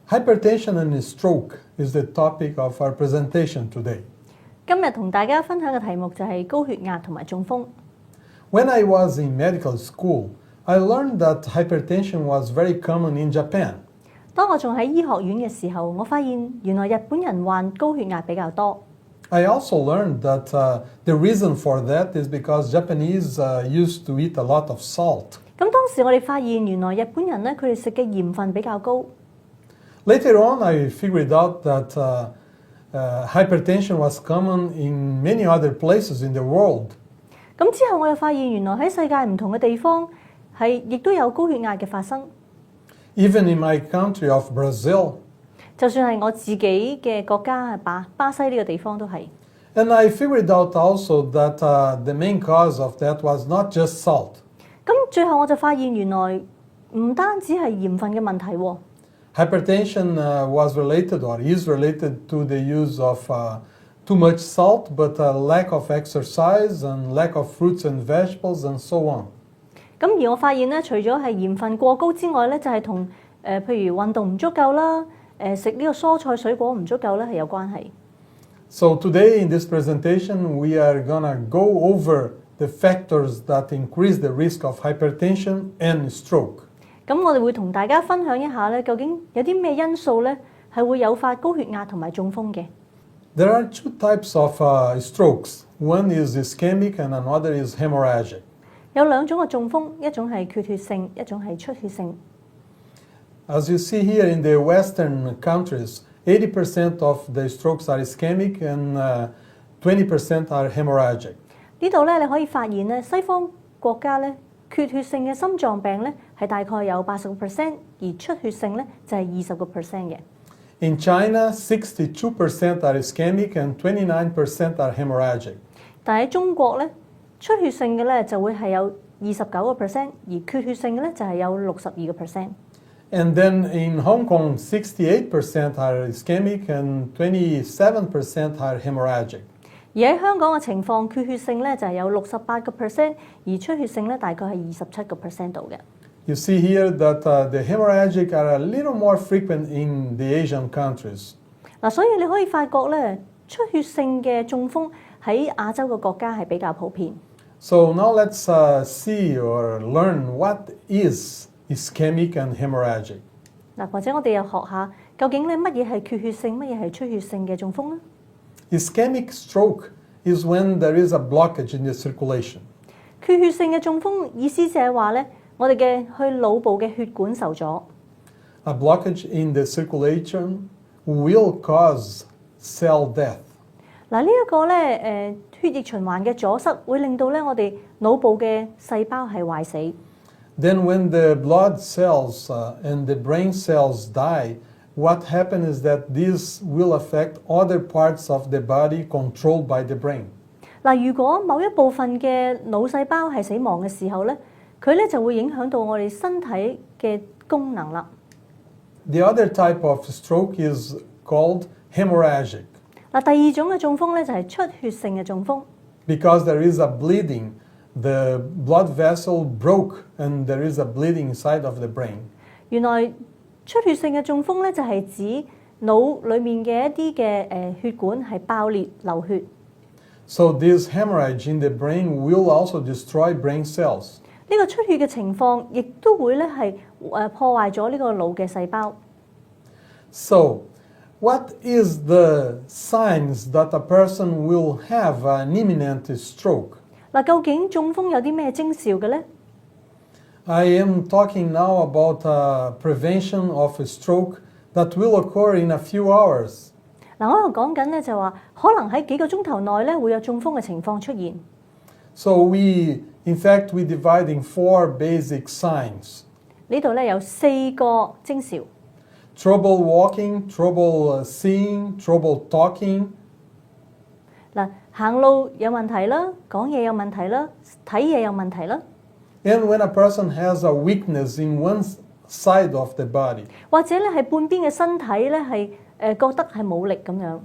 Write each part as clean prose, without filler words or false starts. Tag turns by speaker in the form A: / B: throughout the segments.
A: Hypertension and stroke is the topic of our presentation today.
B: 今日同大家分享嘅題目就係高血壓同埋中風。
A: When I was in medical school, I learned that hypertension was very common in Japan.
B: 當我仲喺醫學院嘅時候，我發現原來日本人患高血壓比較多。
A: I also learned that the reason for that is because Japanese used to eat a lot of salt.
B: 咁當時我哋發現原來日本人咧，佢哋食嘅鹽分比較高。
A: Later on, I figured out that hypertension was common in many other places in the world.
B: 咁之後我又發現原來喺世界唔同嘅地方亦都有高血壓嘅發生。
A: Even in my country of Brazil.
B: 就算係我自己嘅國家巴西呢個地方都係。
A: And I figured out also that the main cause of that was not just salt.
B: 咁最後我就發現原來唔單止係鹽分嘅問題喎。
A: Hypertension was related or is related to the use of too much salt, but a lack of exercise and lack of fruits and vegetables and so on.
B: 咁而我發現咧，除咗係鹽分過高之外咧，就係同譬如運動唔足夠啦，食呢個蔬菜水果唔足夠咧係有關係。
A: So today in this presentation, we are gonna go over the factors that increase the risk of hypertension and stroke.
B: 咁我哋會同大家分享一下咧，究竟有啲咩因素咧係會誘發高血壓同埋中風嘅。
A: There are two types of strokes. One is ischemic and another is hemorrhagic.
B: 有兩種嘅中風，一種係缺血性，一種係出血性。
A: As you see here in the Western countries, 80% of the strokes are ischemic and 20% are hemorrhagic.
B: 呢度咧你可以發現咧，西方國家咧缺血性嘅心臟病咧係大概有80%，而出血性咧就係20%嘅。
A: In China, 62% are ischemic and 29% are hemorrhagic.
B: 但喺中國咧，出血性嘅咧就會係有29%，而缺血性嘅咧就係有62%。
A: And then in Hong Kong, 68% are ischemic and 27% are hemorrhagic.
B: 而喺香港嘅情況，缺血性咧就係有68%，而出血性咧大概係27%度嘅。
A: You see here that the hemorrhagic are a little more frequent in the Asian countries.
B: 嗱，所以你可以發覺咧，出血性嘅中風喺亞洲嘅國家係比較普遍。
A: So now let's see or learn what is ischemic and hemorrhagic.
B: 嗱，或者我哋又學下究竟咧乜嘢係缺血性，乜嘢係出血性嘅中風咧？
A: Ischemic stroke is when there is a blockage in the circulation.
B: 缺血性嘅中風意思就係話咧，我哋嘅去腦部嘅血管受阻。
A: A blockage in the circulation will cause cell death.
B: 嗱，呢一個咧血液循環嘅阻塞會令到咧我哋腦部嘅細胞係壞死。
A: Then when the blood cells and the brain cells die, what happens is that this will affect other parts of the body controlled by the brain.
B: 嗱，如果某一部分嘅腦細胞係死亡嘅時候咧，佢咧就會影響到我哋身體嘅功能啦。
A: The other type of stroke is called hemorrhagic.
B: 嗱，第二種嘅中風咧就係出血性嘅中風。
A: Because there is a bleeding, the blood vessel broke and there is a bleeding inside of the brain.
B: 原來出血性嘅中風咧就係指腦裡面嘅一啲嘅血管係爆裂流血。
A: So this hemorrhage in the brain will also destroy brain cells.
B: 呢個出血嘅情況亦都會咧係破壞咗呢個腦嘅細胞。
A: So, what is the signs that a person will have an imminent stroke?
B: 嗱，究竟中風有啲咩徵兆嘅咧？
A: I am talking now about prevention of a stroke that will occur in a few hours.
B: 嗱，我喺度講緊咧就話，可能喺幾個鐘頭內咧會有中風嘅情況出現。
A: So in fact, we divide in 4 basic signs.
B: 呢度咧有4個徵兆。
A: Trouble walking, trouble seeing, trouble talking.
B: 嗱，行路有問題啦，講嘢有問題啦，睇嘢有問題啦。
A: And when a person has a weakness in one side of the body.
B: 或者咧係半邊嘅身體咧係覺得係冇力咁樣。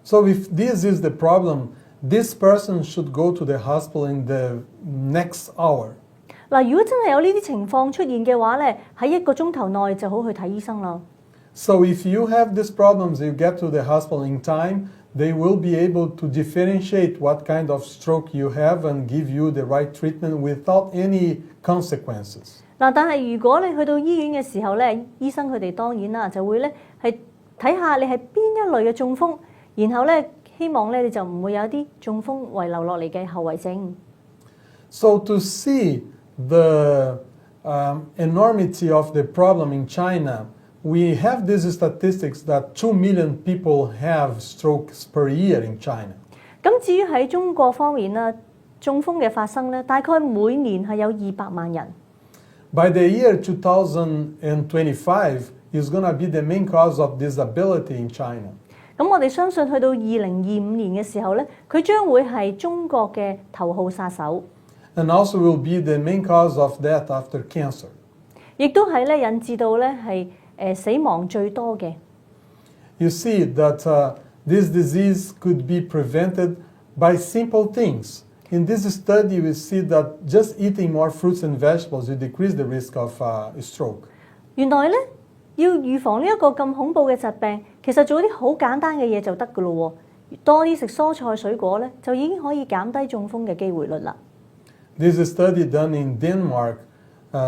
A: So if this is the problem, this person should go to the hospital in the next hour.
B: 嗱，如果真係有呢啲情況出現嘅話咧，喺1個鐘頭內就好去睇醫生啦。
A: So if you have these problems, you get to the hospital in time, they will be able to differentiate what kind of stroke you have and give you the right treatment without any consequences.
B: 嗱，但係如果你去到醫院嘅時候咧，醫生佢哋當然啦就會咧係睇下你係邊一類嘅中風，然後咧希望咧你就唔會有啲中風遺留落嚟嘅後遺症。
A: So to see the enormity of the problem in China, we have these statistics that 2 million people have strokes per year in China.
B: 咁至於喺中國方面啦，中風嘅發生咧，大概每年係有200萬人。
A: By the year 2025 is going to be the main cause of disability in China.
B: 咁我哋相信去到2025年嘅時候咧，佢將會係中國嘅頭號殺手。
A: And also will be the main cause of death after cancer.
B: 亦都係咧引致到咧係死亡最多嘅。
A: You see that this disease could be prevented by simple things. In this study, we see that just eating more fruits and vegetables will decrease the risk of stroke.
B: 原來咧要預防呢一個咁恐怖嘅疾病，其實做啲好簡單嘅嘢就得㗎咯喎。多啲食蔬菜水果咧，就已經可以減低中風嘅機會率啦。
A: This study done in Denmark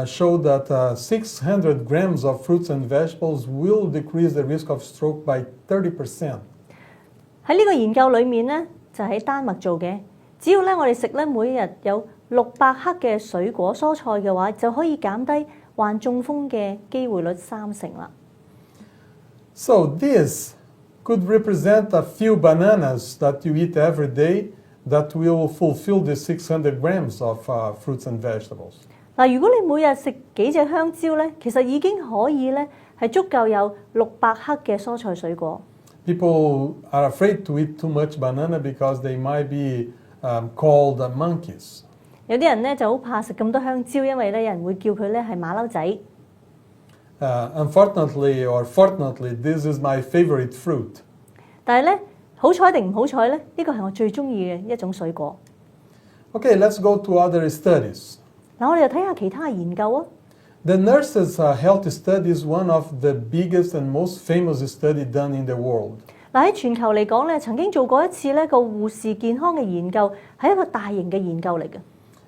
A: showed that 600 grams of fruits and vegetables will decrease the risk of stroke by 30%.
B: 喺呢個研究裏面咧，就喺丹麥做嘅。只要咧我哋食咧每日有600克嘅水果蔬菜嘅話，就可以減低患中風嘅機會率30%啦。
A: So this could represent a few bananas that you eat every day that will fulfill the 600 grams of fruits and vegetables.
B: 嗱，如果你每日食幾隻香蕉咧，其實已經可以咧係足夠有600克嘅蔬菜水果。
A: People are afraid to eat too much banana because they might be called monkeys.
B: 有啲人咧就好怕食咁多香蕉，因為咧有人會叫佢咧係馬騮仔。
A: Unfortunately or fortunately, this is my favorite fruit.
B: 但係咧好彩定唔好彩咧，呢個係我最中意嘅一種水果。
A: Okay, let's go to other studies.
B: 嗱，我哋就睇下其他嘅研究啊。
A: The nurses' health study is one of the biggest and most famous study done in the world.
B: 嗱，喺全球嚟講咧，曾經做過一次呢個護士健康嘅研究，係一個大型嘅研究嚟嘅。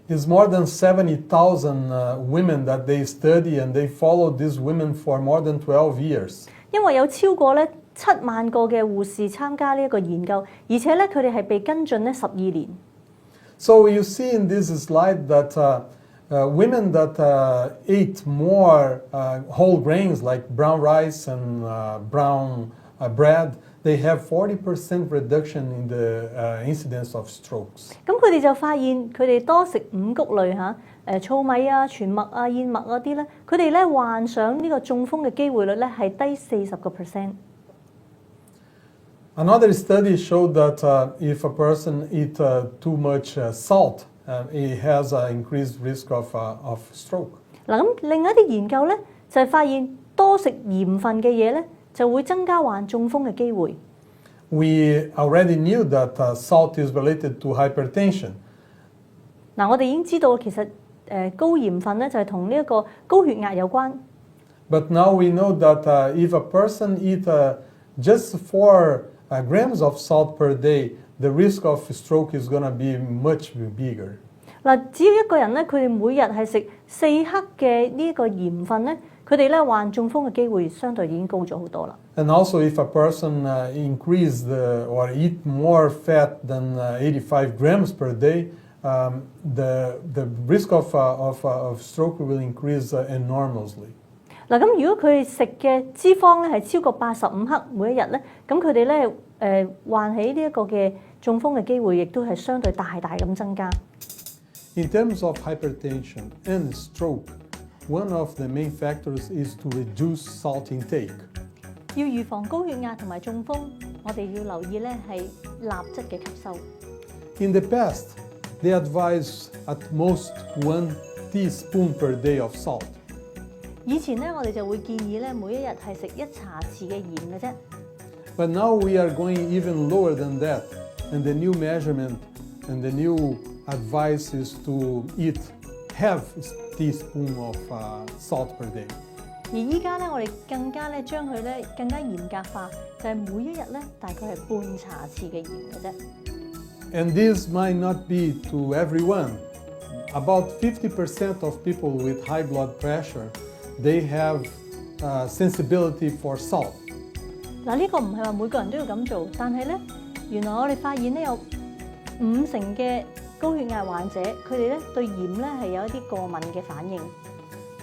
A: It's more than 70,000 women that they study, and they follow these women for more than 12 years.
B: 因為有超過咧7萬個嘅護士參加呢一個研究，而且咧佢哋係被跟進咧12年。
A: So you see in this slide that women that ate more whole grains like brown rice and brown bread, they have 40% reduction in the incidence of strokes.
B: 咁佢哋就發現佢哋多食五穀類糙米啊、全麥啊、燕麥嗰啲咧，佢哋咧患上呢個中風嘅機會率咧係低40%。
A: Another study showed that if a person eat too much salt, it has an increased risk of stroke.
B: 嗱，咁另一啲研究咧就係發現多食鹽分嘅嘢咧，就會增加患中風嘅機會。
A: We already knew that salt is related to hypertension.
B: 嗱，我哋已經知道其實高鹽分咧就係同呢一個高血壓有關。
A: But now we know that if a person eat just 4 grams of salt per day, the risk of stroke is going to be much bigger.
B: 嗱，只要一個人咧，佢哋每日係食4克嘅呢個鹽分咧，佢哋咧患中風嘅機會相對已經高咗好多啦。
A: And also, if a person increase or eat more fat than 85 grams per day, the risk of stroke will increase enormously.
B: 嗱，咁如果佢哋食嘅脂肪咧係超過85克每一日咧，咁佢哋咧患起呢一個嘅中風嘅機會，亦都係相對大咁增加。
A: In terms of hypertension and stroke, one of the main factors is to reduce salt intake.
B: 要預防高血壓同埋中風，我哋要留意咧係鈉質嘅吸收。
A: In the past, they advised at most 1 teaspoon per day of salt.
B: 以前咧，我哋就會建議咧每一日係食1茶匙嘅鹽嘅啫。
A: But now we are going even lower than that, and the new measurement and the new advice is to eat half teaspoon of salt per day.
B: 而依家咧，我哋更加咧將佢咧更加嚴格化，就係每一日咧大概係半茶匙嘅鹽嘅啫。
A: And this might not be to everyone. About 50% of people with high blood pressure, they have sensibility for salt.
B: 嗱，呢個唔係話每個人都要咁做，但係咧，原來我哋發現咧有50%嘅高血壓患者，佢哋咧對鹽咧係有一啲過敏嘅反應。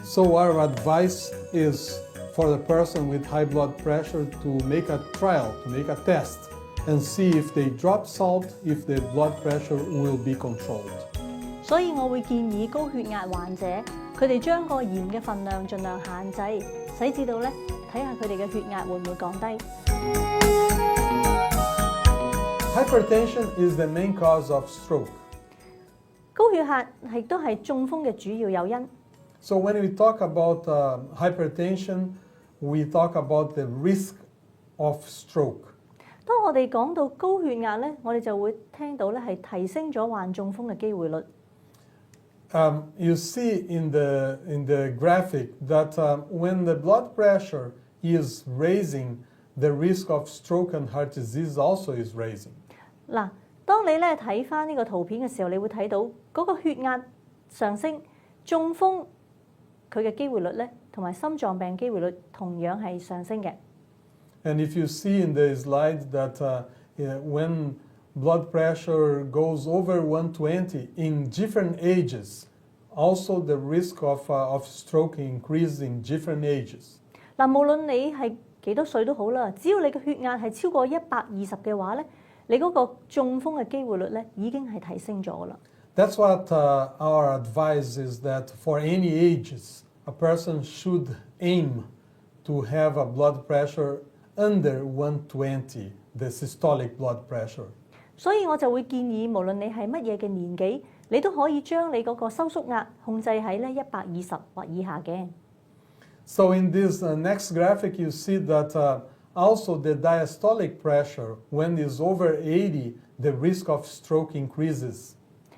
A: So our advice is for the person with high blood pressure to make a trial, to make a test, and see if they drop salt, if their blood pressure will be controlled.
B: 所以我會建議高血壓患者，佢哋將個鹽嘅份量盡量限制，使至到咧睇下佢哋嘅血壓會唔會降低。
A: Hypertension is the main cause of stroke.
B: 高血壓亦都係中風嘅主要誘因。
A: So when we talk about hypertension, we talk about the risk of stroke.
B: 當我哋講到高血壓咧，我哋就會聽到咧係提升咗患中風嘅機會率。
A: You see in the graphic that when the blood pressure is raising, the risk of stroke and heart disease also is raising.
B: 嗱，當你咧睇翻呢個圖片嘅時候，你會睇到嗰個血壓上升，中風佢嘅機會率咧，同埋心臟病機會率同樣係上升嘅。
A: And if you see in the slide that when blood pressure goes over 120 in different ages, also the risk of stroke increases in different ages.
B: 嗱，無論你係幾多歲都好啦，只要你嘅血壓係超過120嘅話咧，你嗰個中風嘅機會率咧已經係提升咗啦。
A: That's what our advice is, that for any ages, a person should aim to have a blood pressure under 120, the systolic blood pressure.
B: 所以我就會建議，無論你係乜嘢嘅年紀，你都可以將你嗰個收縮壓控制喺咧120或以下嘅。
A: So in this next graphic, you see that also the diastolic pressure, when it's over 80, the risk of stroke increases.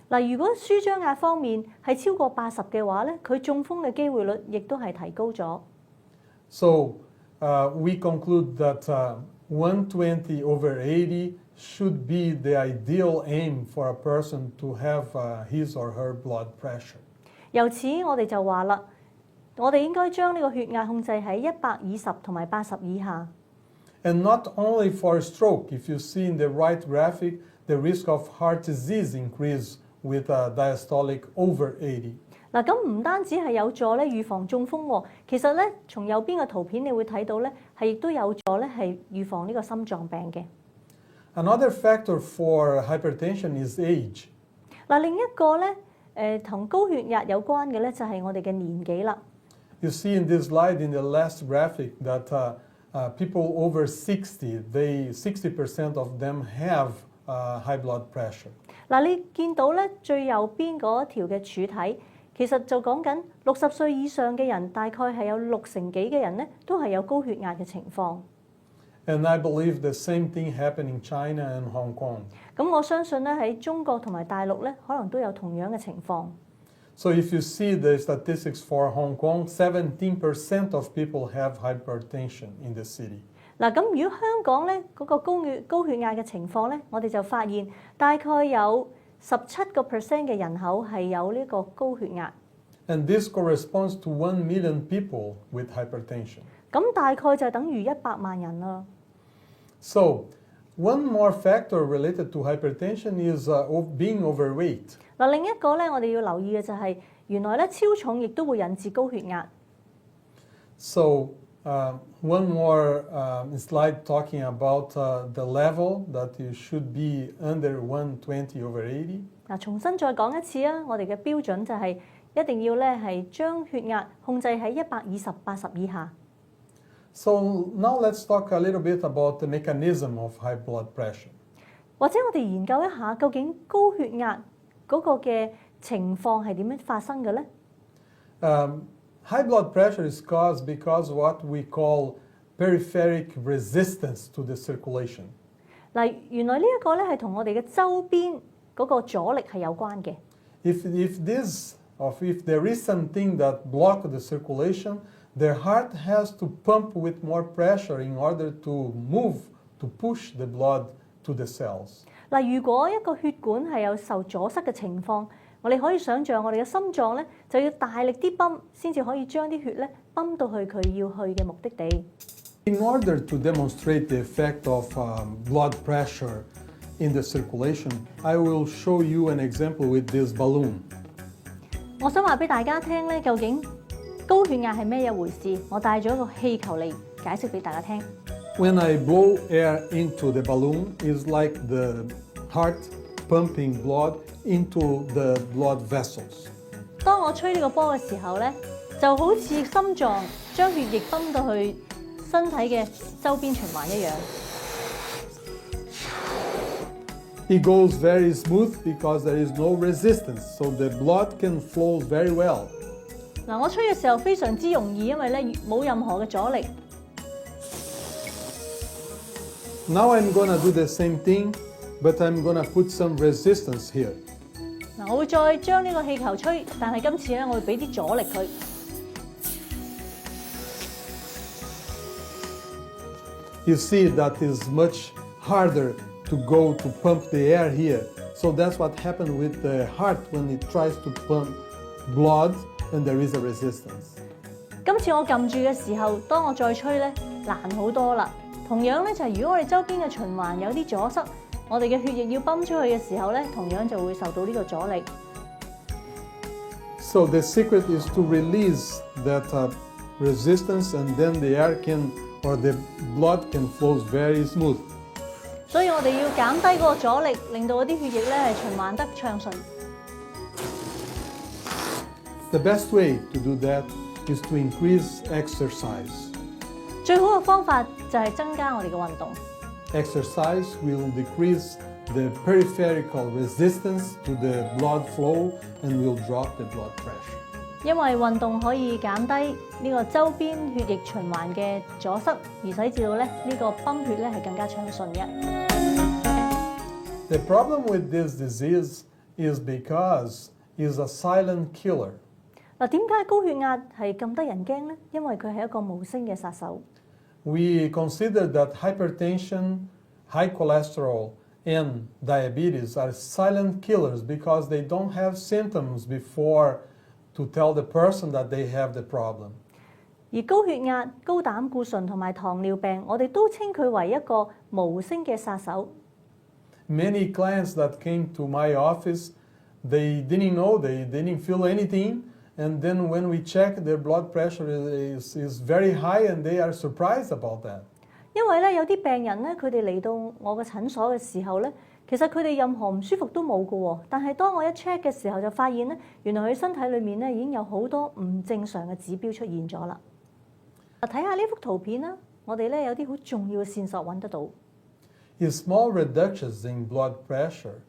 B: 嗱，如果舒張壓方面係超過80嘅話咧，佢中風嘅機會率亦都係提高咗。
A: So we conclude that 120 over 80 should be the ideal aim for a person to have his or her blood pressure.
B: 由此我哋就話啦，我哋應該將呢個血壓控制喺120同埋80以下。
A: And not only for stroke, if you see in the right graphic, the risk of heart disease increase with diastolic over 80.
B: 嗱，咁唔單止係有助咧預防中風喎，其實咧從右邊嘅圖片你會睇到咧係亦都有助咧係預防呢個心臟病嘅。
A: Another factor for hypertension is age.
B: 嗱，另一個咧同高血壓有關嘅咧就係我哋嘅年紀啦。
A: You see in this slide in the last graphic that people over 60, 60% of them have high blood pressure.
B: 嗱，你見到咧最右邊嗰條嘅柱體，其實就講緊60歲以上嘅人，大概係有60%幾嘅人咧都係有高血壓嘅情況。
A: And I believe the same thing happened in China and Hong Kong.
B: 咁我相信咧喺中國同埋大陸咧，可能都有同樣嘅情況。
A: So if you see the statistics for Hong Kong, 17% of people have hypertension in the city.
B: 嗱，咁如果香港咧嗰個高血壓嘅情況咧，我哋就發現大概有17% 嘅人口係有呢個高血壓。
A: And this corresponds to 1 million people with hypertension.
B: 咁大概就等於100萬人啦。
A: So one more factor related to hypertension is being overweight.
B: 嗱，另一個咧，我哋要留意嘅就係原來咧超重亦都會引致高血壓。
A: So one more slide talking about the level that you should be under 120 over 80.
B: 嗱，重新再講一次啊，我哋嘅標準就係一定要咧係將血壓控制喺120/80以下。
A: So now let's talk a little bit about the mechanism of high blood pressure.
B: 或者我哋研究一下究竟高血壓嗰個嘅情況係點樣發生嘅咧
A: ？High blood pressure is caused because what we call peripheric resistance to the circulation.
B: 嗱，原來呢一個咧係同我哋嘅周邊嗰個阻力係有關嘅。
A: If there is something that block the circulation, their heart has to pump with more pressure in order to push the blood to the cells.
B: 嗱，如果一個血管係有受阻塞嘅情況，我哋可以想像我哋嘅心臟咧就要大力啲泵，先至可以將啲血咧泵到去佢要去嘅目的地。
A: In order to demonstrate the effect of blood pressure in the circulation, I will show you an example with this balloon.
B: 我想話俾大家聽咧，究竟高血壓係咩一回事？我帶咗一個氣球嚟解釋俾大家聽。
A: When I blow air into the balloon, it's like the heart pumping blood into the blood vessels.
B: 當我吹呢個波嘅時候咧，就好似心臟將血液泵到去身體嘅周邊循環一樣。
A: It goes very smooth because there is no resistance, so the blood can flow very well.
B: 嗱，我吹嘅時候非常之容易，因為咧冇任何嘅阻力。
A: Now I'm gonna do the same thing, but I'm gonna put some resistance here.
B: 嗱，我會再將呢個氣球吹，但係今次咧我會俾啲阻力佢。
A: You see that is much harder to go to pump the air here. So that's what happened with the heart when it tries to pump blood and there is a resistance.
B: 今次我撳住嘅時候，當我再吹咧，難好多啦。同樣咧就係如果我哋周邊嘅循環有啲阻塞，我哋嘅血液要泵出去嘅時候咧，同樣就會受到呢個阻力。
A: So the secret is to release that resistance and then the air or the blood can flow very smooth.
B: 所以我哋要減低嗰個阻力，令到嗰啲血液咧係循環得暢順。
A: The best way to do that is to increase exercise.
B: 最好嘅方法就係增加我哋嘅運動。
A: Exercise will decrease the peripheral resistance to the blood flow and will drop the blood pressure.
B: 因為運動可以減低呢個周邊血液循環嘅阻塞，而使至到咧呢個泵血咧係更加暢順嘅。
A: The problem with this disease is because it's a silent killer.
B: 嗱，點解高血壓係咁得人驚呢？因為佢係一個無聲嘅殺手。
A: We consider that hypertension, high cholesterol, and diabetes are silent killers because they don't have symptoms before to tell the person that they have the problem.
B: 而高血壓、高膽固醇同埋糖尿病，我哋都稱佢為一個無聲嘅殺手。
A: Many clients that came to my office, they didn't know, they didn't feel anything. And then when we check, their blood pressure is very high and they are surprised about that.
B: 因為咧有啲病人咧，佢哋嚟到我嘅診所嘅時候咧，其實佢哋任何唔舒服都冇㗎喎。但係當我一 check 嘅時候，就發現咧，原來佢身體裏面咧已經有好多唔正常嘅指標出現咗啦。睇下呢幅圖片啦，我哋咧有啲好重要嘅線索揾得到。
A: Small reductions in blood pressure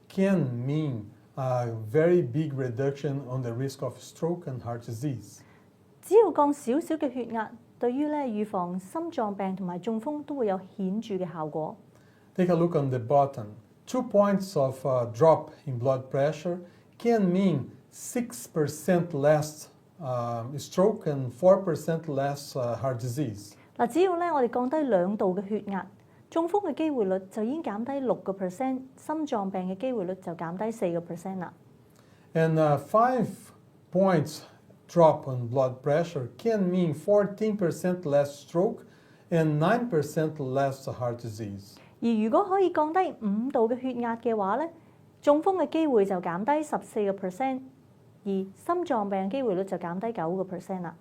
A: can mean a very big reduction on the risk of stroke and heart disease.
B: 只要降少少嘅血壓，對於咧預防心臟病同埋中風都會有顯著嘅效果。
A: Take a look on the bottom. 2 points of drop in blood pressure can mean 6% less stroke and 4% less heart disease.
B: 嗱，只要咧我哋降低2度嘅血壓，中風嘅機會率就已經減低6%，心臟病嘅機會率就減低4%啦。
A: And 5 points drop on blood pressure can mean 14% less stroke and 9% less heart disease.
B: 而如果可以降低5度嘅血壓嘅話咧，中風嘅機會就減低14%，而心臟病嘅機會率就減低9%啦。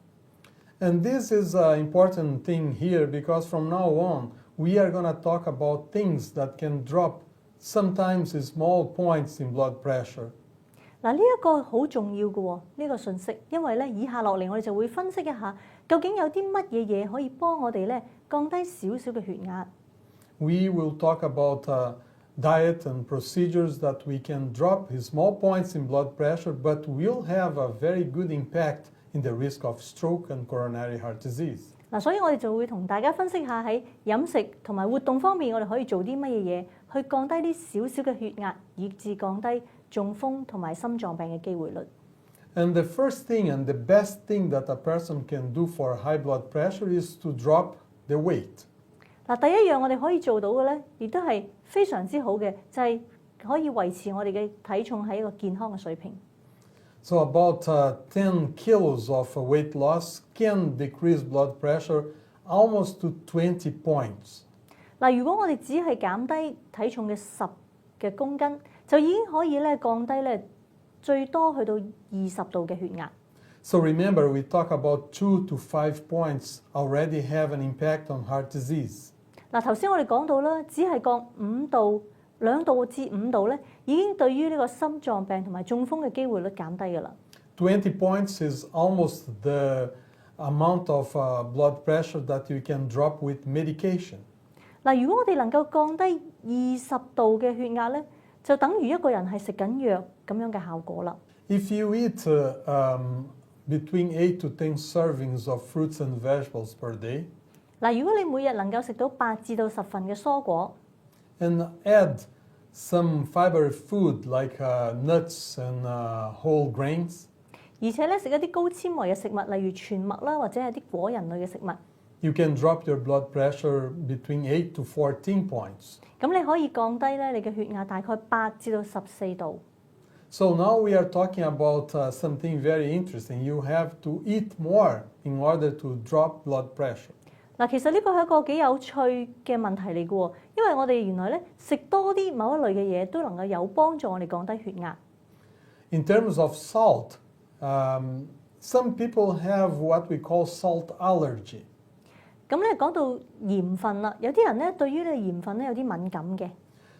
A: And this is an important thing here because from now on, we are going to talk about things that can drop sometimes small points in blood pressure.
B: 嗱，呢一個好重要嘅喎，呢個信息，因為咧以下落嚟我哋就會分析一下，究竟有啲乜嘢嘢可以幫我哋咧降低少少嘅血壓。
A: We will talk about diet and procedures that we can drop small points in blood pressure, but will have a very good impact in the risk of stroke and coronary heart disease.
B: 嗱，所以我哋就會同大家分析下喺飲食同埋活動方面，我哋可以做啲乜嘢嘢去降低啲少少嘅血壓，以至降低中風同埋心臟病嘅機會率。
A: And the first thing and the best thing that a person can do for high blood pressure is to drop the weight.
B: 嗱，第一樣我哋可以做到嘅咧，亦都係非常之好嘅，就係可以維持我哋嘅體重喺一個健康嘅水平。
A: So about 10 kilos of weight loss can decrease blood pressure almost to 20 points.
B: 嗱，如果我哋只係減低體重嘅10公斤，就已經可以咧降低咧最多去到20度嘅血壓。
A: So remember, we talk about 2 to 5 points already have an impact on heart disease.
B: 嗱，頭先我哋講到啦，只係降2度至5度咧，已經對於呢個心臟病同埋中風嘅機會率減低㗎啦。
A: 20 points is almost the amount of blood pressure that you can drop with medication.
B: 嗱，如果我哋能夠降低20度嘅血壓咧，就等於一個人係食緊藥咁樣嘅效果啦。
A: If you eat between 8 to 10 servings of fruits and vegetables per day,
B: 嗱，如果你每日能夠食到8至到10份嘅蔬果，
A: and add some fiber food like nuts and whole grains,
B: 而且咧食一啲高纖維嘅食物，例如全麥啦，或者係啲果仁類嘅食物，
A: you can drop your blood pressure between 8 to 14 points.
B: 咁你可以降低咧你嘅血壓大概8至到14度。
A: So now we are talking about something very interesting. You have to eat more in order to drop blood pressure.
B: 嗱，其實呢個係一個幾有趣嘅問題嚟嘅喎，因為我哋原來咧食多啲某一類嘅嘢都能夠有幫助我哋降低血壓。
A: In terms of salt, some people have what we call salt allergy.
B: 咁咧講到鹽分啦，有啲人咧對於呢個鹽分咧有啲敏感嘅。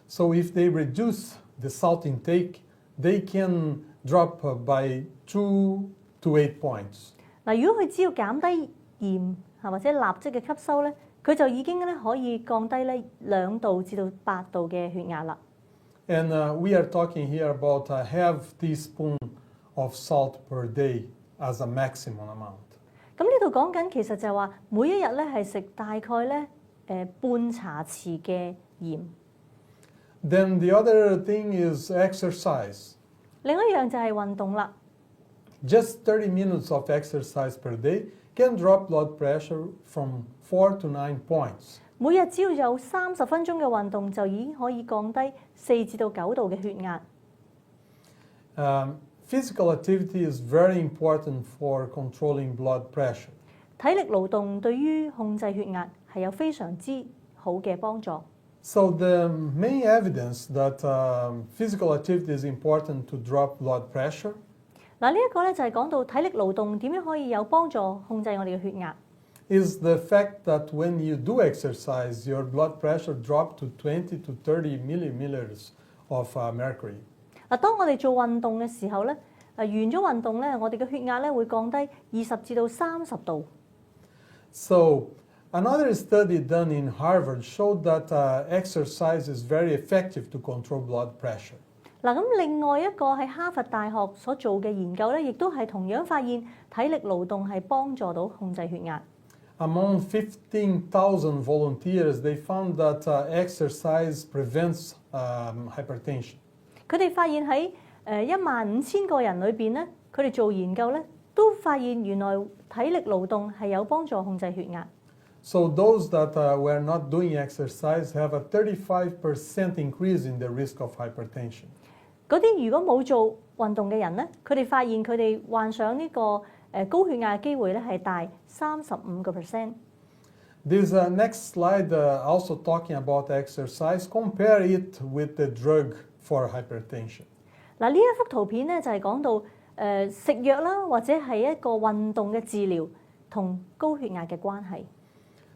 A: So if they reduce the salt intake, they can drop by 2 to 8 points.
B: 嗱，如果佢只要減低鹽或者鈉質嘅吸收咧，佢就已經咧可以降低咧2度至到8度嘅血壓啦。
A: And we are talking here about a half teaspoon of salt per day as a maximum amount.
B: 咁呢度講緊其實就係話每一日咧係食大概咧半茶匙嘅鹽。
A: Then the other thing is exercise.
B: 另一樣就係運動啦。
A: Just 30 minutes of exercise per day can drop blood pressure from 4 to 9 points.
B: 每日只要有30分鐘嘅運動，就已經可以降低4至到9度嘅血壓。
A: Physical activity is very important for controlling blood pressure.
B: 體力勞動對於控制血壓係有非常之好嘅幫助。
A: So the main evidence that physical activity is important to drop blood pressure
B: 嗱，呢一個咧就係講到體力勞動點樣可以有幫助控制我哋嘅血壓。
A: is the fact that when you do exercise, your blood pressure drops to 20 to 30 millimillimeters of mercury.
B: 嗱，當我哋做運動嘅時候咧，完咗運動咧，我哋嘅血壓咧會降低20至到30度。
A: So another study done in Harvard showed that exercise is very effective to control blood pressure.
B: 嗱，咁另外一個喺哈佛大學所做嘅研究咧，亦都係同樣發現體力勞動係幫助到控制血壓。
A: Among 15,000 volunteers, they found that exercise prevents hypertension.
B: 佢哋發現喺15000個人裏邊咧，佢哋做研究咧，都發現原來體力勞動係有幫助控制血壓。
A: So those that were not doing exercise have a 35% increase in the risk of hypertension.
B: 嗰啲如果冇做運動嘅人咧，佢哋發現佢哋患上呢個高血壓嘅機會咧係大35%。
A: This next slide also talking about exercise. Compare it with the drug for hypertension.
B: 嗱，呢一幅圖片咧就係講到食藥啦，或者係一個運動嘅治療同高血壓嘅關係。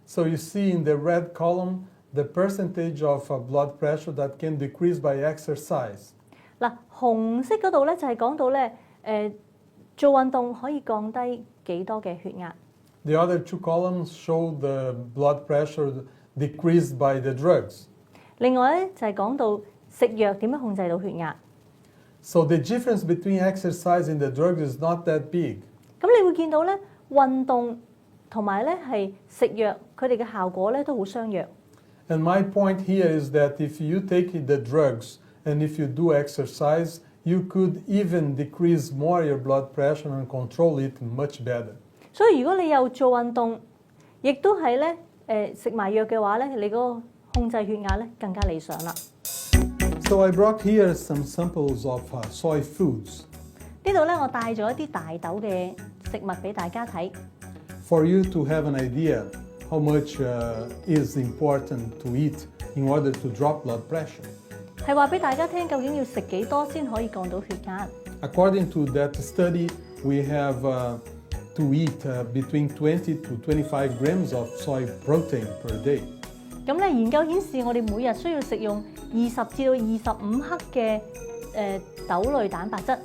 A: So you see in the red column the percentage of blood pressure that can decrease by exercise.
B: 嗱，紅色嗰度咧就係講到咧做運動可以降低幾多嘅血壓。
A: The other two columns show the blood pressure decreased by the drugs.
B: 另外咧就係講到食藥點樣控制到血壓。
A: So the difference between exercise and the drugs is not that big.
B: 咁你會見到咧運動同埋咧係食藥，佢哋嘅效果咧都好相若。
A: And my point here is that if you take the drugs and if you do exercise, you could even decrease more your blood pressure and control it much better.
B: 所以如果你有做運動，亦都係咧食埋藥嘅話咧，你嗰個控制血壓咧更加理想啦。
A: So I brought here some samples of soy foods.
B: 呢度咧我帶咗一啲大豆嘅食物俾大家睇。
A: For you to have an idea how much is important to eat in order to drop blood pressure.
B: 係話俾大家聽，究竟要食幾多先可以降到血壓？
A: According to that study, we have to eat between 20 to 25 grams of soy protein per day.
B: 咁咧研究顯示，我哋每日需要食用20至到25克嘅豆類蛋白質。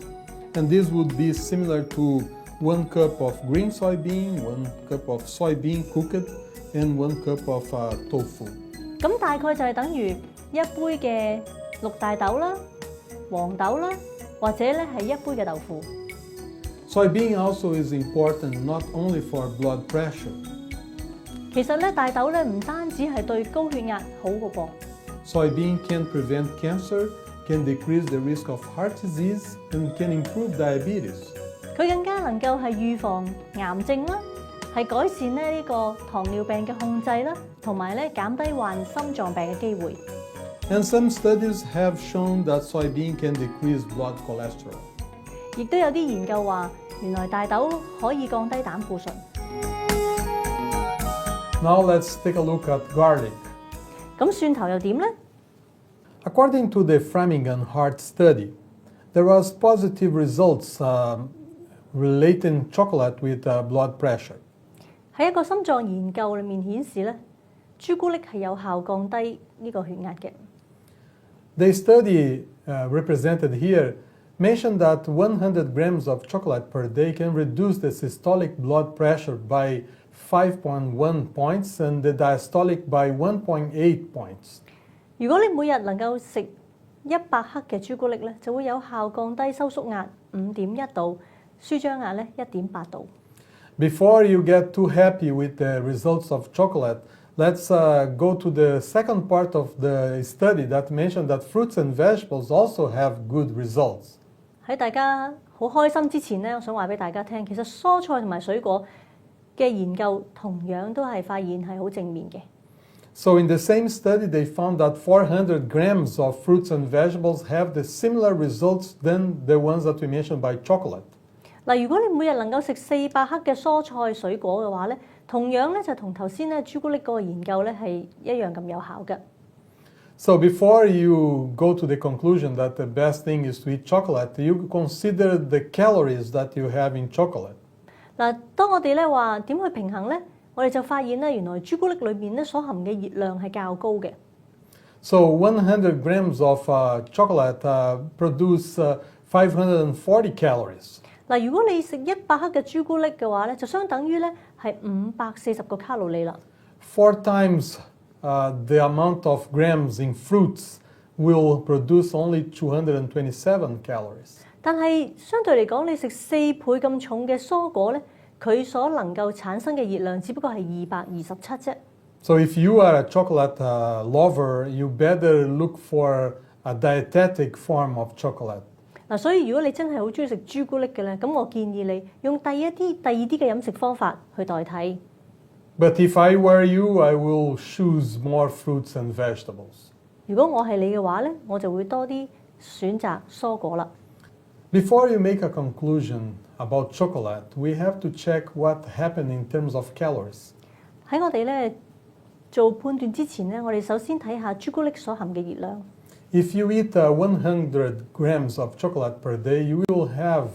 A: And this would be similar to 1 cup of green soybean, 1 cup of soybean cooked, and 1 cup of tofu.
B: 咁大概就係等於一杯嘅綠大豆啦、黃豆啦，或者咧係一杯嘅豆腐。
A: Soybean also is important not only for blood pressure.
B: 其實咧大豆咧唔單止係對高血壓好嘅噃。
A: Soybean can prevent cancer, can decrease the risk of heart disease, and can improve diabetes.
B: 佢更加能夠係預防癌症啦，係改善呢個糖尿病嘅控制啦，同埋咧減低患心臟病嘅機會。
A: And some studies have shown that soybean can decrease blood cholesterol.
B: 亦都有啲研究話，原來大豆可以降低膽固醇。
A: Now let's take a look at garlic.
B: 咁蒜頭又點呢？
A: According to the Framingham Heart Study, there was positive results relating chocolate with blood pressure.
B: 喺一個心臟研究裏面顯示咧，朱古力係有效降低呢個血壓嘅。
A: The study represented here mentioned that 100 grams of chocolate per day can reduce the systolic blood pressure by 5.1 points and the diastolic by 1.8 points.
B: 如果你每日能夠食100克嘅朱古力咧，就會有效降低收縮壓5.1度，舒張壓咧1.8度。
A: Before you get too happy with the results of chocolate, let's go to the second part of the study that mentioned that fruits and vegetables also have good results.
B: 喺大家好開心之前咧，我想話俾大家聽，其實蔬菜同埋水果嘅研究同樣都係發現係好正面嘅。
A: So in the same study, they found that 400 grams of fruits and vegetables have the similar results than the ones that we mentioned by chocolate.
B: 嗱，如果你每日能夠食400克嘅蔬菜水果嘅話咧，同樣咧就同頭先咧朱古力嗰個研究咧係一樣咁有效嘅。
A: So before you go to the conclusion that the best thing is to eat chocolate, you consider the calories that you have in chocolate.
B: 嗱，當我哋咧話點去平衡咧，我哋就發現咧原來朱古力裏面咧所含嘅熱量係較高嘅。
A: So 100 grams of chocolate produce 540 calories.
B: 嗱，如果你食100克嘅朱古力嘅話咧，就相等於咧係540個卡路里啦。
A: 4 times the amount of grams in fruits will produce only 227 calories.
B: 但係相對嚟講，你食4倍咁重嘅蔬果咧，佢所能夠產生嘅熱量只不過係227啫。
A: So if you are a chocolate lover, you better look for a dietetic form of chocolate.
B: 嗱，所以如果你真係好中意食朱古力嘅咧，咁我建議你用第二啲嘅飲食方法去代替。
A: But if I were you, I will choose more fruits and vegetables.
B: 如果我係你嘅話咧，我就會多啲選擇蔬果啦。
A: Before you make a conclusion about chocolate, we have to check what happened in terms of calories.
B: 喺我哋咧做判斷之前咧，我哋首先睇下朱古力所含嘅熱量。
A: If you eat 100 grams of chocolate per day, you will have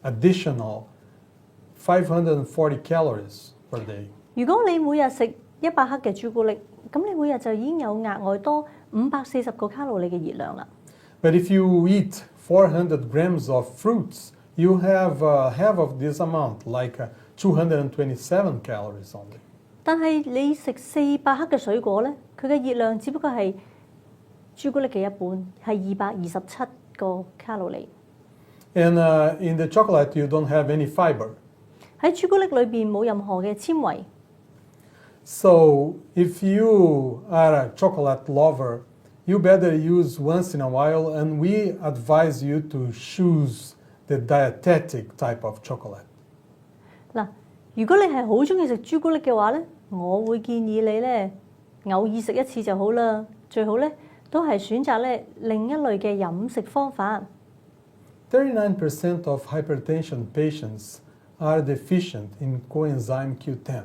A: additional 540 calories per day.
B: 如果你每日食100克嘅朱古力，咁你每日就已經有額外多540個卡路里嘅熱量啦。
A: But if you eat 400 grams of fruits, you have half of this amount, like 227 calories only.
B: 但係你食400克嘅水果咧，佢嘅熱量只不過係朱古力嘅一半，係227個卡路里。
A: And in the chocolate, you don't have any fiber.
B: 喺朱古力裏邊冇任何嘅纖維。
A: So if you are a chocolate lover, you better use once in a while, and we advise you to choose the dietetic type of chocolate.
B: 嗱，如果你係好中意食朱古力嘅話咧，我會建議你咧偶爾食一次就好啦。最好咧都係選擇咧另一類嘅飲食方法。
A: 39% of hypertension patients are deficient in coenzyme Q10.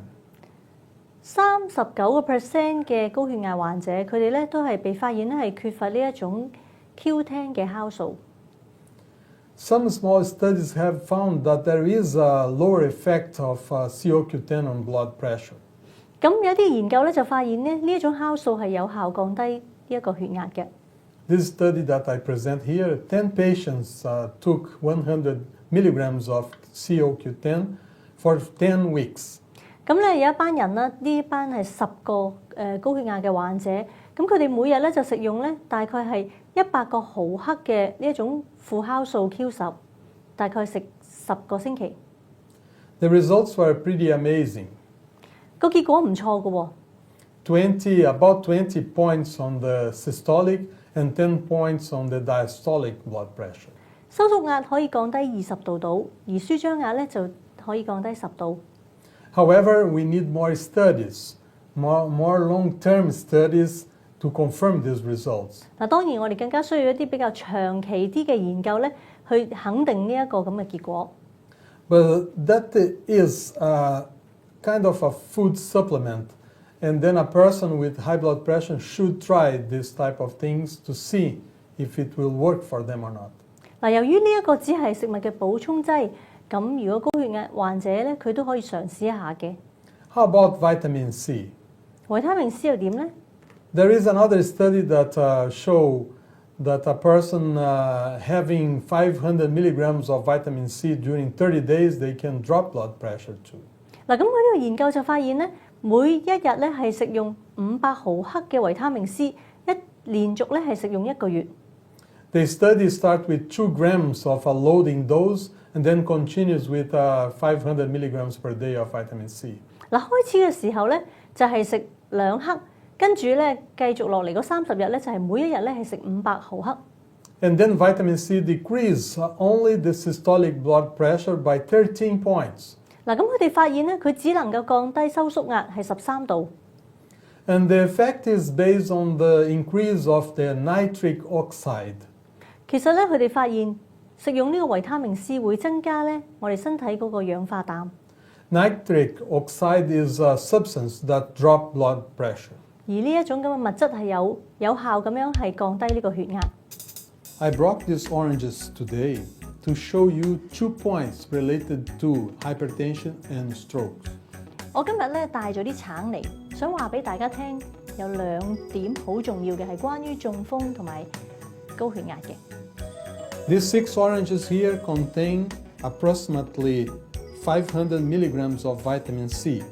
B: 39% 嘅高血壓患者，佢哋咧都係被發現咧係缺乏呢一種 Q10 嘅酵素。
A: Some small studies have found that there is a lower effect of CoQ10 on blood pressure.
B: 咁有啲研究咧就發現咧呢一種酵素係有效降低呢一個血壓嘅。
A: This study that I present here, 10 patients took 100 milligrams of CoQ10 for 10 weeks.
B: 咁咧有一班人啦，呢一班係10個高血壓嘅患者，咁佢哋每日咧就食用咧大概係100個毫克嘅呢一種副酵素 Q10，大概食10個星期。
A: The results were pretty amazing.
B: 個結果唔錯嘅喎。
A: About 20 points on the systolic and 10 points on the diastolic blood pressure.
B: 收縮壓可以降低20度到，而舒張壓咧就可以降低10度。
A: However, we need more studies, more long-term studies to confirm these results.
B: 嗱，當然我哋更加需要一啲比較長期啲嘅研究咧，去肯定呢一個咁嘅結果。
A: But that is kind of a food supplement, and then a person with high blood pressure should try this type of things to see if it will work for them or not.
B: 嗱，由於呢一個只係食物嘅補充劑，咁如果高血壓患者咧，佢都可以嘗試一下嘅。
A: How about vitamin C?
B: 維他命 C 又點咧？
A: There is another study that show that a person having 500 milligrams of vitamin C during 30 days, they can drop blood pressure too.
B: 嗱，咁佢呢個研究就發現咧，每一日咧係食用500毫克嘅維他命 C， 連續咧係食用1個月。
A: The study starts with 2 grams of a loading dose and then continues with 500 milligrams per day of vitamin C.
B: 嗱，開始嘅時候咧就係食2克，跟住咧繼續落嚟嗰30日咧就係每一日咧係食500毫克。
A: And then vitamin C decreases only the systolic blood pressure by 13 points.
B: 嗱，咁佢哋發現咧，佢只能夠降低收縮壓係13度。
A: And the effect is based on the increase of the nitric oxide.
B: 其實咧，佢哋發現食用呢個維他命 C 會增加咧我哋身體嗰個氧化氮。
A: Nitric oxide is a substance that drops blood pressure.
B: 而呢一種咁嘅物質係有效咁樣係降低呢個血壓。
A: I brought these oranges today to show you 2 points related to hypertension and stroke.
B: 我今日咧帶咗啲橙嚟，想話俾大家聽，有2點好重要嘅係關於中風同埋高血壓嘅。
A: These 6 oranges here contain approximately 500 milligrams of vitamin C.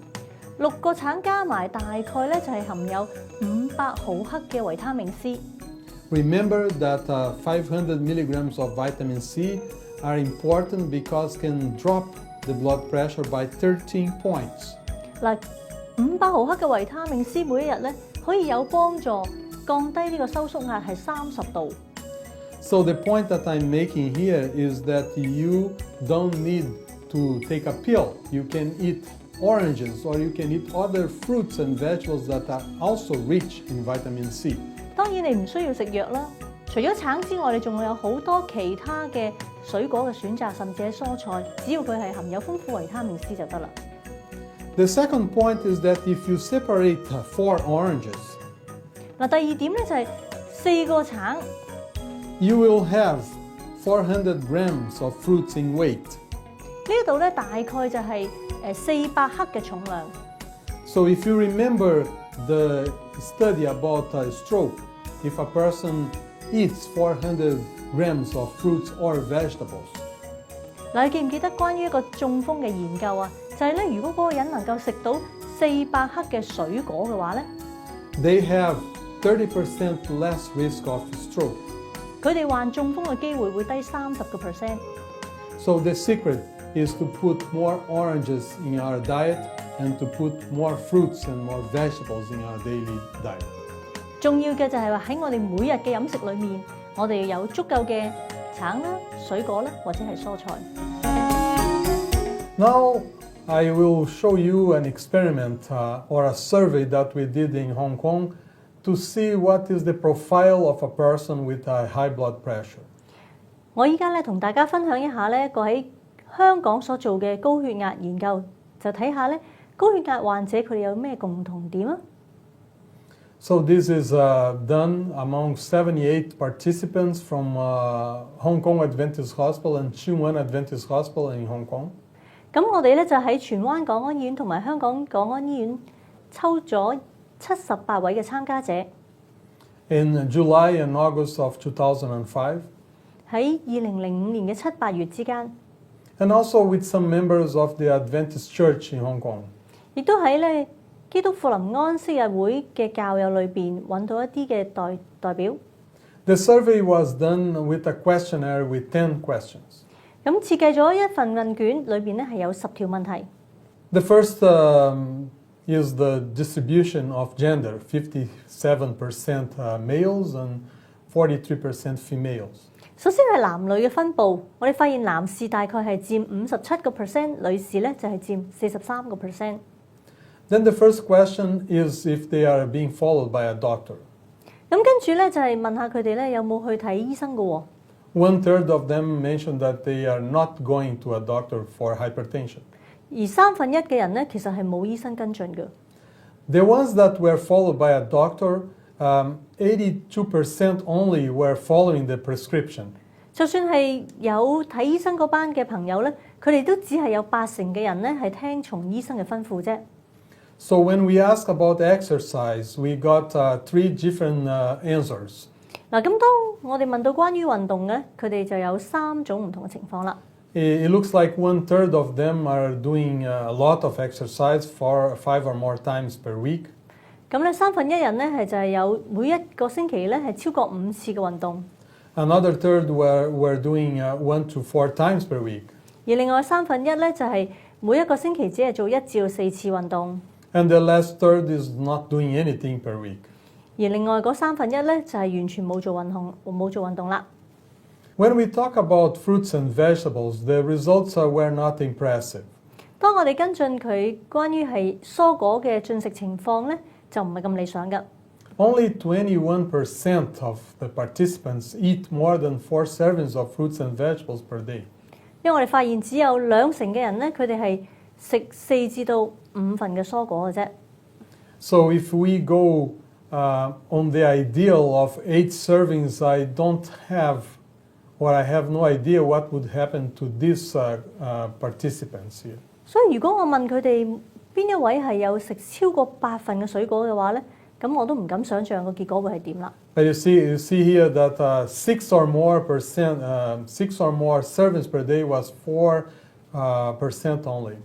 B: 6個橙加埋大概咧就係含有500毫克嘅維他命 C。Remember
A: that 500 milligrams of vitamin C are important because can drop the blood pressure by 13 points.
B: 嗱，500毫克嘅維他命 C 每一日咧可以有幫助降低呢個收縮壓係30度。
A: So the point that I'm making here is that you don't need to take a pill. You can eat oranges or you can eat other fruits and vegetables that are also rich in vitamin C.
B: 當然你唔需要食藥啦，除咗橙之外，你仲會有好多其他嘅水果嘅選擇，甚至係蔬菜，只要佢係含有豐富維他命 C 就得啦。
A: The second point is that if you separate 4 oranges,
B: 嗱，第2點咧就係4個橙，
A: you will have 400 grams of fruits in weight.
B: 呢一度咧大概就係400克嘅重量。
A: So if you remember the study about stroke, if a person eats 400 grams of fruits or vegetables,
B: 嗱，你記唔記得關於一個中風嘅研究啊？就係咧，如果嗰個人能夠食到400克嘅水果嘅話咧，
A: they have 30% less risk of stroke.
B: 佢哋患中風嘅機會會低30%。
A: So the secret is to put more oranges in our diet and to put more fruits and more vegetables in our daily diet.
B: 重要嘅就係話喺我哋每日嘅飲食裏面，我哋要有足夠嘅橙啦、水果啦，或者係蔬菜。
A: Now I will show you an experiment or a survey that we did in Hong Kong to see what is the profile of a person with a high blood pressure.
B: 我依家咧同大家分享一下呢個喺香港所做嘅高血壓研究，就睇下咧高血壓患者佢哋有咩共同點啊。
A: So this is done among 78 participants from Hong Kong Adventist Hospital and Chung Wan Adventist Hospital in Hong Kong.
B: 咁我哋咧就喺荃灣港安醫院同埋香港港安醫院抽咗78位嘅參加者。
A: In July and August of 2005.
B: 喺2005年嘅7、8月之間。
A: And also with some members of the Adventist Church in Hong Kong.
B: 亦都喺咧基督復臨安息日會嘅教友裏邊揾到一啲嘅代表。
A: The survey was done with a questionnaire with 10 questions.
B: 咁設計咗一份問卷，裏邊咧係有10條問題。
A: The first is the distribution of gender, 57% males and 43% females.
B: 首先係男女嘅分佈，我哋發現男士大概係佔57%，女士咧就係佔43%。
A: Then the first question is if they are being followed by a doctor.
B: 咁跟住咧就係問下佢哋咧有冇去睇醫生嘅喎。
A: 1/3 of them mentioned that they are not going to a doctor for hypertension.
B: 而1/3嘅人咧其實係冇醫生跟進嘅。
A: The ones that were followed by a doctor, 82% only were following the prescription.
B: 就算係有睇醫生嗰班嘅朋友咧，佢哋都只係有80%嘅人咧係聽從醫生嘅吩咐啫。
A: So when we asked about exercise, we got 3 different answers.
B: 嗱，咁當我哋問到關於運動咧，佢哋就有3種唔同嘅情況啦。
A: It looks like 1/3 of them are doing a lot of exercise for 5 or more times per week.
B: 咁咧1/3人咧係就係有每一個星期咧係超過5次嘅運動。
A: Another third were doing 1 to 4 times per week.
B: 而另外1/3咧就係每一個星期只係做1至4次運動。
A: And the last third is not doing anything per week.
B: 而另外嗰1/3咧就係完全冇做運動啦。
A: When we talk about fruits and vegetables, the results were not impressive.
B: 當我哋跟進佢關於係蔬果嘅進食情況咧，就唔係咁理想㗎。
A: Only 21% of the participants eat more than 4 servings of fruits and vegetables per day.
B: 因為我哋發現只有2成嘅人咧，佢哋係食4至到5份嘅蔬果嘅啫。
A: So if we go on the ideal of 8 servings, I don't have, or I have no idea what would happen to these participants here.
B: 所以如果我問佢哋邊一位係有食超過8份嘅水果嘅話咧，咁我都唔敢想像個結果會係點啦。
A: But you see here that 6 or more servings per day was 4% only.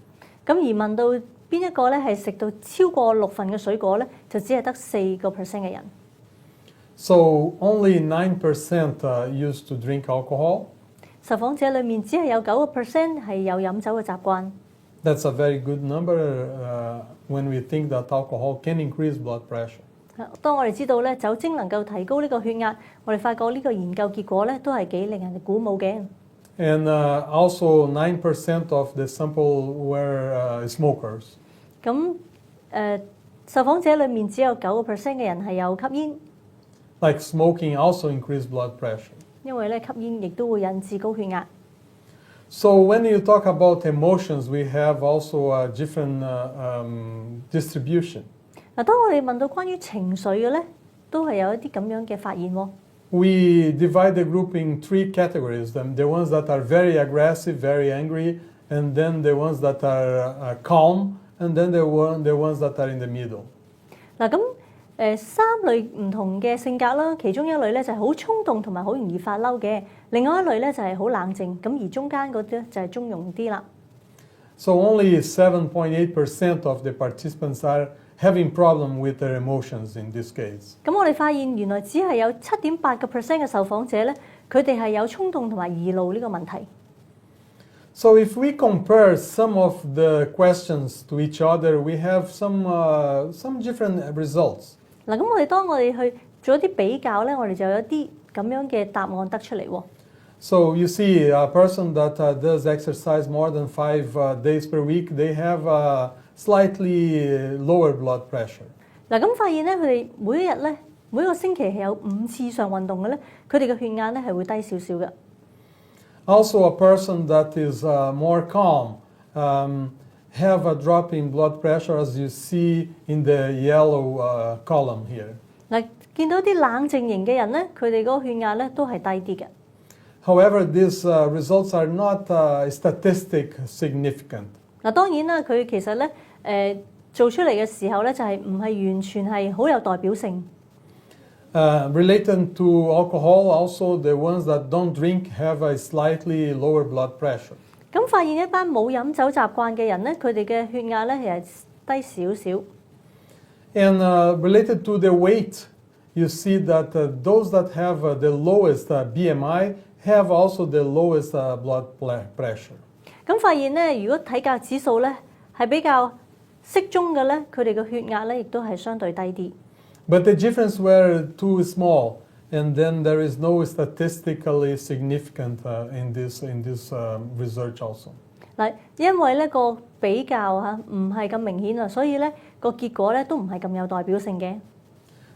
B: 咁而問到邊一個咧係食到超過6份嘅水果咧，就只係得4% 嘅人。
A: So only 9% used to drink alcohol.
B: 受訪者裏面只係有9% 係有飲酒嘅習慣。
A: That's a very good number when we think that alcohol can increase blood pressure.
B: 當我哋知道咧酒精能夠提高呢個血壓，我哋發覺呢個研究結果咧都係幾令人哋鼓舞嘅。
A: And also 9% of the sample were smokers.
B: 咁受訪者裏面只有9% 嘅人係有吸煙。
A: Like smoking also increased blood pressure.
B: 因為咧吸煙亦都會引致高血壓。
A: So when you talk about emotions, we have also a different distribution.
B: 嗱，當我哋問到關於情緒嘅咧，都係有一啲咁樣嘅發現喎。
A: We divide the group in 3 categories. The ones that are very aggressive, very angry, and then the ones that are calm, and then the ones that are in the middle.
B: 嗱，咁3類唔同嘅性格啦，其中一類咧就係好衝動同埋好容易發嬲嘅，另外一類咧就係好冷靜，咁而中間嗰啲就係中庸啲啦。
A: So only 7.8% of the participants are having problem with their emotions in this case.
B: 咁我哋發現原來只係有7.8% 嘅受訪者咧，佢哋係有衝動同埋易怒呢個問題。
A: So if we compare some of the questions to each other, we have some different results.
B: 嗱，咁當我哋去做一啲比較咧，我哋就有啲咁樣嘅答案得出嚟喎。
A: So you see, a person that does exercise more than 5 days per week, they have a slightly lower blood pressure.
B: 嗱，咁發現咧，佢哋每一日咧，每一個星期係有5次以上運動嘅咧，佢哋嘅血壓咧係會低少少嘅。
A: Also, a person that is more calm have a drop in blood pressure, as you see in the yellow column here.
B: 嗱，見到啲冷靜型嘅人咧，佢哋嗰個血壓咧都係低啲嘅。
A: However, these results are not statistic significant.
B: 嗱，當然啦，佢其實咧做出嚟嘅時候咧，就係唔係完全係好有代表性。
A: Related to alcohol, also the ones that don't drink have a slightly lower blood pressure.
B: 咁發現一班冇飲酒習慣嘅人咧，佢哋嘅血壓咧係低少少。
A: And related to the weight, you see that those that have the lowest BMI have also the lowest blood pressure.
B: 咁發現咧，如果體格指數咧係比較適中嘅咧，佢哋嘅血壓咧亦都係相對低啲。
A: But the difference were too small, and then there is no statistically significant in this research also.
B: 嗱，因為呢個比較嚇唔係咁明顯啊，所以咧個結果咧都唔係咁有代表性嘅。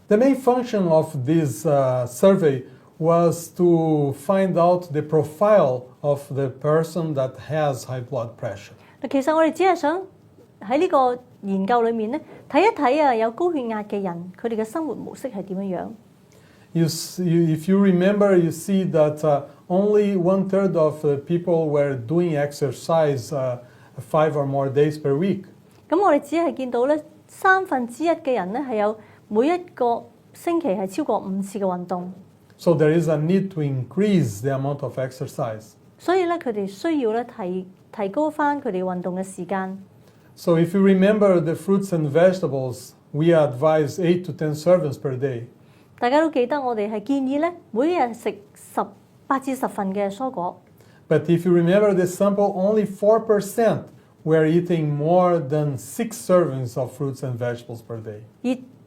A: The main function of this survey was to find out the profile of the person that has high blood pressure.
B: 嗱，其實我哋只係想喺呢個研究裏面咧睇一睇啊，有高血壓嘅人佢哋嘅生活模式係點樣樣。
A: If you remember, you see that only 1/3 of the people were doing exercise 5 or more days per week.
B: 咁我哋只係見到咧1/3嘅人咧係有每一個星期係超過5次嘅運動。
A: So there is a need to increase the amount of exercise.
B: 所以咧佢哋需要咧提高翻佢哋運動嘅時間。
A: So if you remember the fruits and vegetables, we advise 8 to 10 servings per day.
B: 大家都記得我哋係建議咧每日食8至10份嘅蔬果。
A: But if you remember the sample, only 4% were eating more than 6 servings of fruits and vegetables per day.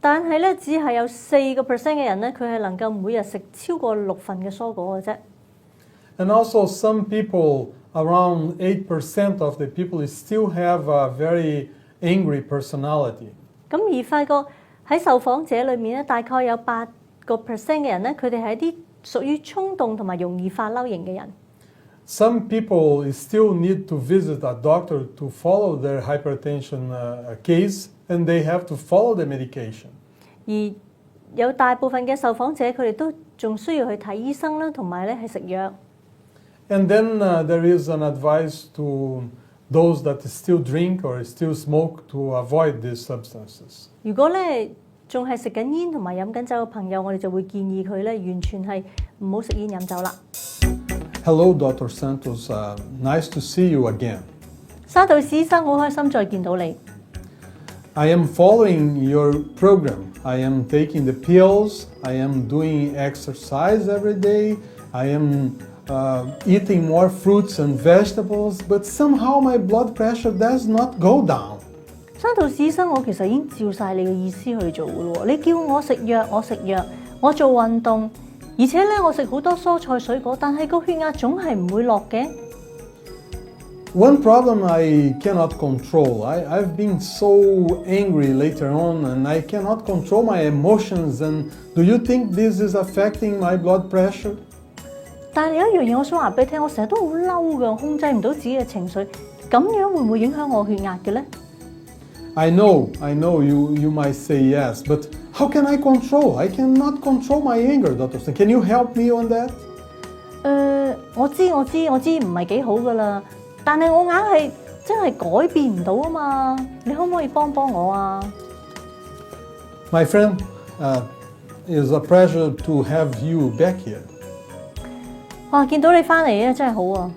B: 但係咧，只係有4% 嘅人咧，佢係能夠每日食超過6份嘅蔬果嘅啫。
A: And also some people, around 8% of the people, still have a very angry personality.
B: 咁而發覺喺受訪者裏面咧，大概有8% 嘅人咧，佢哋係一啲屬於衝動同埋容易發嬲型嘅人。
A: Some people still need to visit a doctor to follow their hypertension case, and they have to follow the medication.
B: 而有大部分嘅受訪者，佢哋都仲需要去睇醫生啦，同埋咧係食藥。
A: And then there is an advice to those that still drink or still smoke to avoid these substances.
B: 如果咧仲係食緊煙同埋飲緊酒嘅朋友，我哋就會建議佢咧完全係唔好食煙飲酒啦。
A: Hello, Dr. Santos. Nice to see you again.
B: 沙道士醫生，好開心再見到你。
A: I am following your program. I am taking the pills. I am doing exercise every day. I am eating more fruits and vegetables, but somehow my blood pressure does not go down.
B: 沙道士醫生，我其實已經照晒你嘅意思去做嘅咯。你叫我食藥，我食藥；我做運動，而且咧我食好多蔬菜水果，但係個血壓總係唔會落嘅。
A: One problem I cannot control. I've been so angry later on, and I cannot control my emotions. And do you think this is affecting my blood pressure?
B: 但係有一樣嘢我想話俾你聽，我成日都好嬲㗎，控制唔到自己嘅情緒，咁樣會唔會影響我血壓嘅咧？
A: I know, you might say yes, but how can I control? I cannot control my anger, Dr. Singh. Can you help me on that?
B: 我知唔係幾好㗎啦，但係我硬係真係改變唔到啊嘛，你可唔可以幫我啊？
A: My friend, it's a pleasure to have you back here.
B: 哇！見到你翻嚟咧，真係好啊！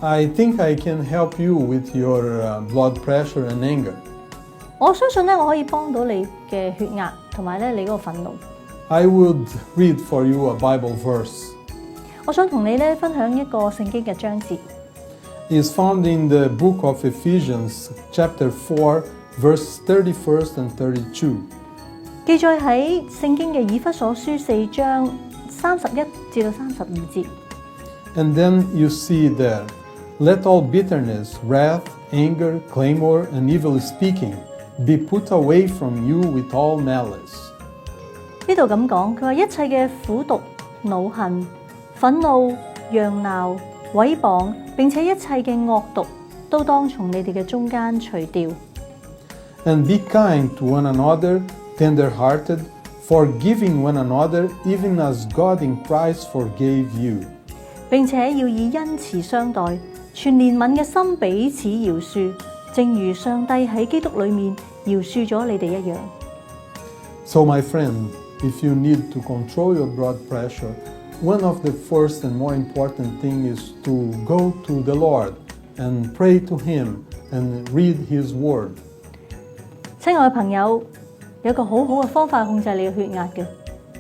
A: I think I can help you with your blood pressure and anger.
B: 我相信咧，我可以幫到你嘅血壓同埋咧你嗰個憤怒。
A: I would read for you a Bible verse.
B: 我想同你咧分享一個聖經嘅章節。
A: It's found in the book of Ephesians, chapter 4, verse 31st and 32.
B: 記載喺聖經嘅以弗所書4章31至到32節。
A: And then you see there, let all bitterness, wrath, anger, clamor, and evil speaking be put away from you with all malice.
B: 呢度咁講，佢話一切嘅苦毒、惱恨、憤怒、嚷鬧、毀謗，並且一切嘅惡毒，都當從你哋嘅中間除掉。
A: And be kind to one another, tender-hearted, forgiving one another, even as God in Christ forgave you.
B: 並且要以恩慈相待，全憐憫嘅心彼此饒恕，正如上帝喺基督裏面饒恕咗你哋一樣。
A: So my friend, if you need to control your blood pressure, one of the first and more important thing is to go to the Lord and pray to Him and read His Word.
B: 親愛嘅朋友，有個好好嘅方法控制你嘅血壓嘅，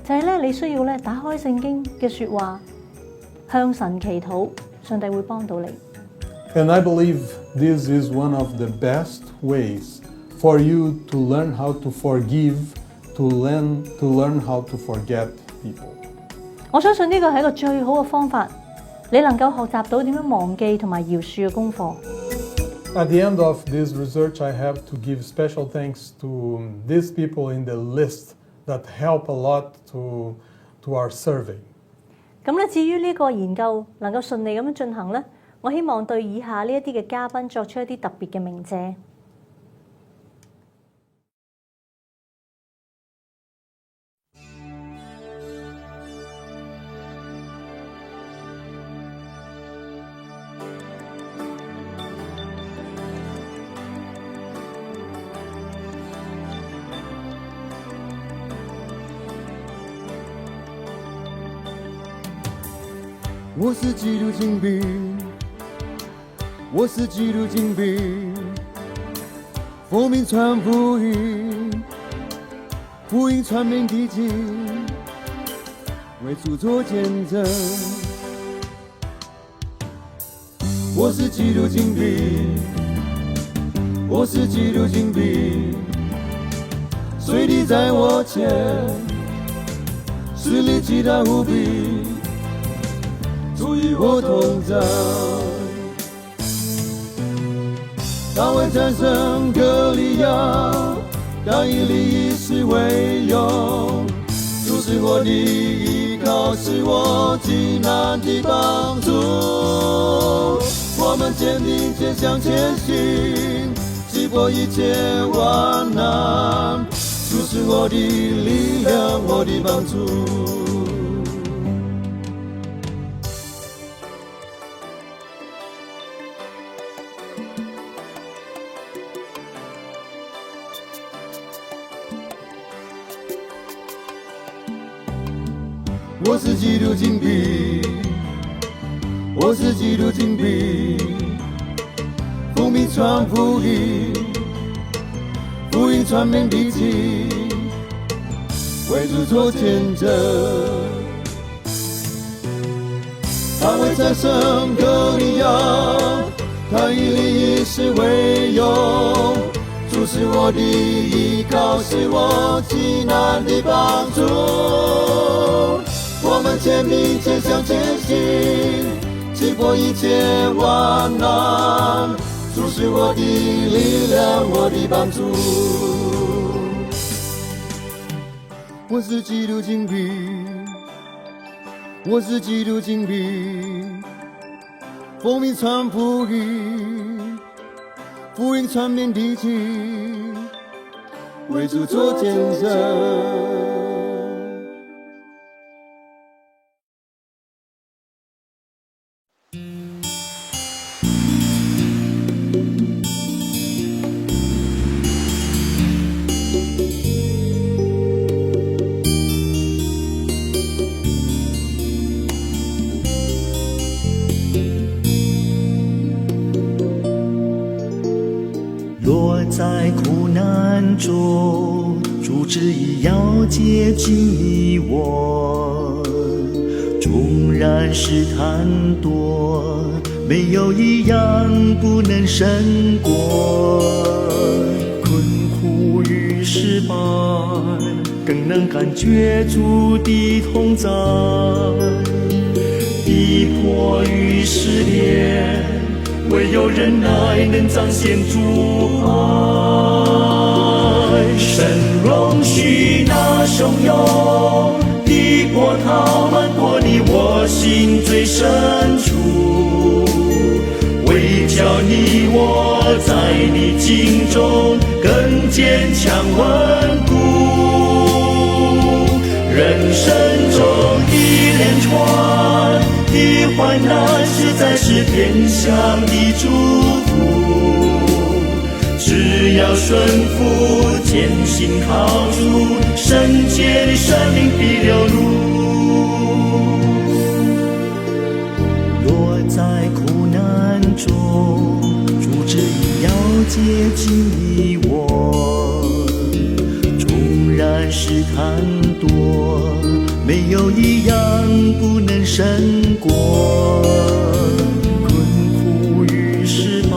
B: 就係咧你需要咧打開聖經嘅説話，向神祈禱，上帝會幫到你。
A: And I believe this is one of the best ways for you to learn how to forgive, to learn how to forget people.
B: 我相信呢個係一個最好嘅方法，你能夠學習到點樣忘記同埋饒恕嘅功課。
A: At the end of this research, I have to give special thanks to these people in the list that help a lot to our survey.
B: 咁咧，至於呢個研究能夠順利咁樣進行咧，我希望對以下呢一啲嘅嘉賓作出一啲特別嘅鳴謝。
C: 我是基督精兵，我是基督精兵，奉命传福音，福音传遍地极，为主做见证。我是基督精兵，我是基督精兵，水力在我前，实力极大无比。主与我同在，大卫战胜歌利亚，但以理以事为勇。主是我的依靠，是我极难的帮助。我们坚定前向前行，击破一切万难。主是我的力量，我的帮助。我是基督精兵，我是基督精兵，奉命传福音，福音传遍地极，为主做见证。他为战胜歌利亚，他以理以事为勇。主是我的依靠，是我极难的帮助。我们坚定前向前行，击破一切万难。主是我的力量，我的帮助。我是基督精兵，我是基督精兵，奉命传福音，福音传遍地极，为主做见证。
D: 在苦难中，主旨意要接近你我。纵然试探多，没有一样不能胜过。困苦与失败，更能感觉主的同在。逼迫与试炼，唯有忍耐能彰显主爱。神容许那汹涌的波涛漫过你我心最深处，为叫你我在你境中更坚强稳固。人生中一连串的患难，实在是变相的祝福。只要顺服，坚信靠主，圣洁的生命必流露。若在苦难中，主旨意要接近你我，纵然试探多，没有一样不能胜过。困苦与失败，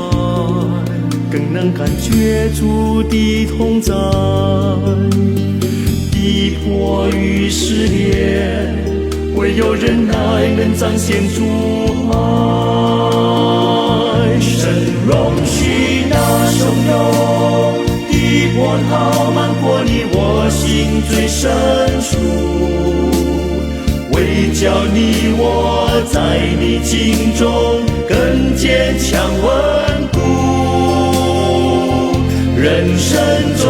D: 更能感觉主的同在。逼迫与试炼，唯有忍耐能彰显主爱。神容许那汹涌的波涛漫过你我心最深处，为叫你我在你境中更坚强稳固。人生中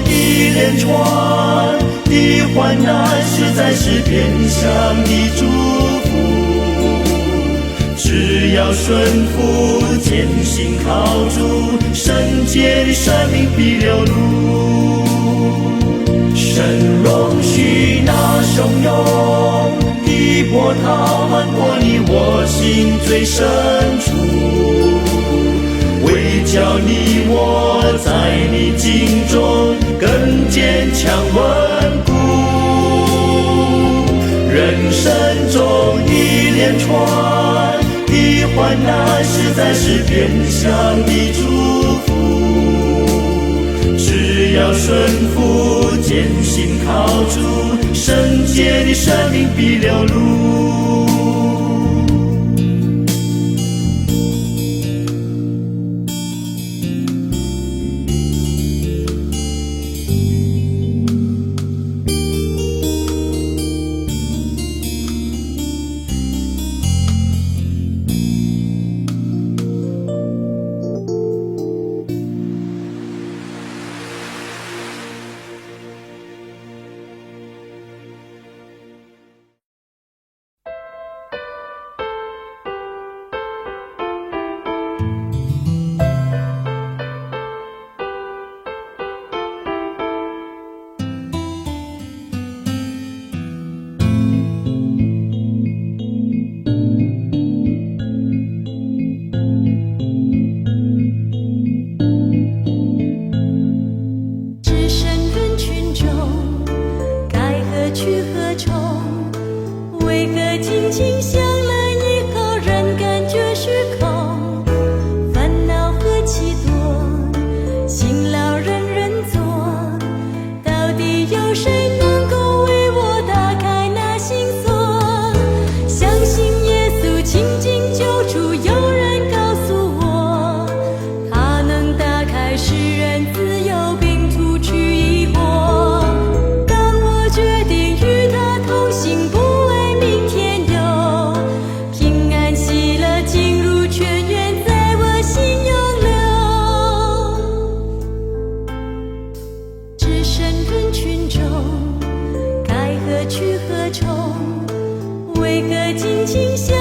D: 一连串的患难，实在是变相的祝福。只要顺服，坚信靠主，圣洁的生命必流露。神容许那汹涌的波涛漫过你我心最深处，为叫你我在你境中更坚强稳固。人生中一连串的患难，实在是变相的祝福。只要顺服，坚信靠主，圣洁的生命必流露。
E: 去何从？为何紧紧相